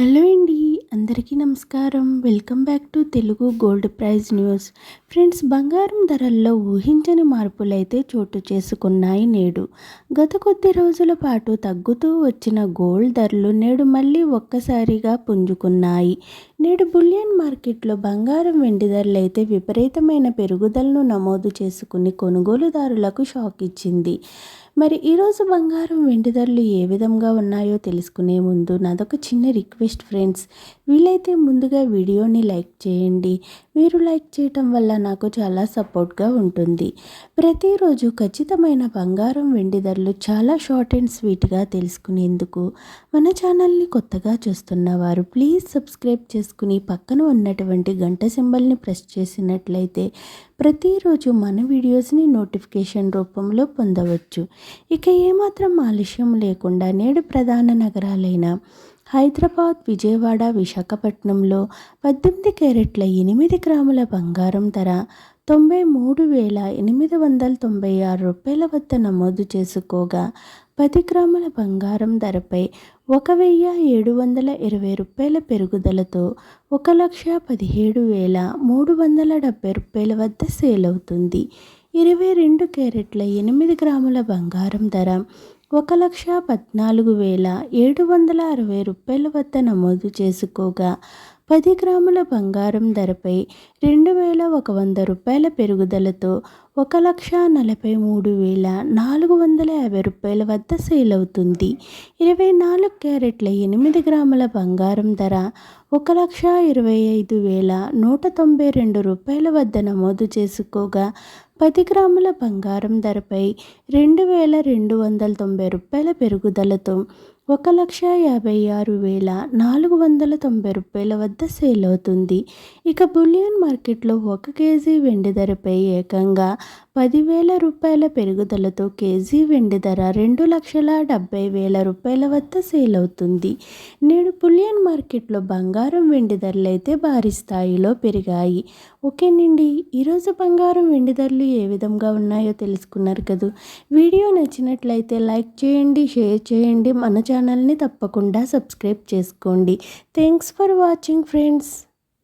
Hello అండి, అందరికీ నమస్కారం. Welcome back to Telugu gold price news. Friends, బంగారం ధరల్లో ఊహించని మార్పులైతే చోటు చేసుకున్నాయి నేడు. గత కొద్ది రోజుల పాటు తగ్గుతూ వచ్చిన గోల్డ్ ధరలు నేడు మళ్ళీ ఒక్కసారిగా పుంజుకున్నాయి. నేడు బులియన్ మార్కెట్లో బంగారం వెండి ధరలు అయితే విపరీతమైన పెరుగుదలను నమోదు చేసుకుని కొనుగోలుదారులకు షాక్ ఇచ్చింది. మరి ఈరోజు బంగారం వెండి ధరలు ఏ విధంగా ఉన్నాయో తెలుసుకునే ముందు నాదొక చిన్న రిక్వెస్ట్ ఫ్రెండ్స్, వీలైతే ముందుగా వీడియోని లైక్ చేయండి. మీరు లైక్ చేయటం వల్ల నాకు చాలా సపోర్ట్గా ఉంటుంది. ప్రతిరోజు ఖచ్చితమైన బంగారం వెండి ధరలు చాలా షార్ట్ అండ్ స్వీట్గా తెలుసుకునేందుకు మన ఛానల్ని కొత్తగా చూస్తున్నవారు ప్లీజ్ సబ్స్క్రైబ్ చేసుకుని పక్కన ఉన్నటువంటి గంట సింబల్ని ప్రెస్ చేసినట్లయితే ప్రతిరోజు మన వీడియోస్ని నోటిఫికేషన్ రూపంలో పొందవచ్చు. ఇక ఏమాత్రం ఆలస్యం లేకుండా నేడు ప్రధాన నగరాలైన హైదరాబాద్, విజయవాడ, విశాఖపట్నంలో 18 క్యారెట్ల 8 గ్రాముల బంగారం ధర 93,896 రూపాయల వద్ద నమోదు చేసుకోగా 10 గ్రాముల బంగారం ధరపై 1,720 రూపాయల పెరుగుదలతో 1,17,370 రూపాయల వద్ద సేల్ అవుతుంది. 22 క్యారెట్ల 8 గ్రాముల బంగారం ధర 1,14,760 రూపాయల వద్ద నమోదు చేసుకోగా 10 గ్రాముల బంగారం ధరపై 2,100 రూపాయల పెరుగుదలతో 1,43,450 రూపాయల వద్ద సేల్ అవుతుంది. 24 క్యారెట్ల 8 గ్రాముల బంగారం ధర 1,25,192 రూపాయల వద్ద నమోదు చేసుకోగా 10 గ్రాముల బంగారం ధరపై 2,290 రూపాయల పెరుగుదలతో 1,56,490 రూపాయల వద్ద సేల్ అవుతుంది. ఇక బులియన్ మార్కెట్లో 1 కేజీ వెండి ధరపై ఏకంగా 10,000 రూపాయల పెరుగుదలతో కేజీ వెండి ధర 2,70,000 రూపాయల వద్ద సేల్ అవుతుంది. నేడు బులియన్ మార్కెట్లో బంగారం వెండి ధరలు అయితే భారీ స్థాయిలో పెరిగాయి. ఓకేనండి, ఈరోజు బంగారం వెండి ధరలు ఏ విధంగా ఉన్నాయో తెలుసుకున్నారు కదా. వీడియో నచ్చినట్లయితే లైక్ చేయండి, షేర్ చేయండి, మన ఛానల్ని తప్పకుండా సబ్స్క్రైబ్ చేసుకోండి. Thanks for watching friends.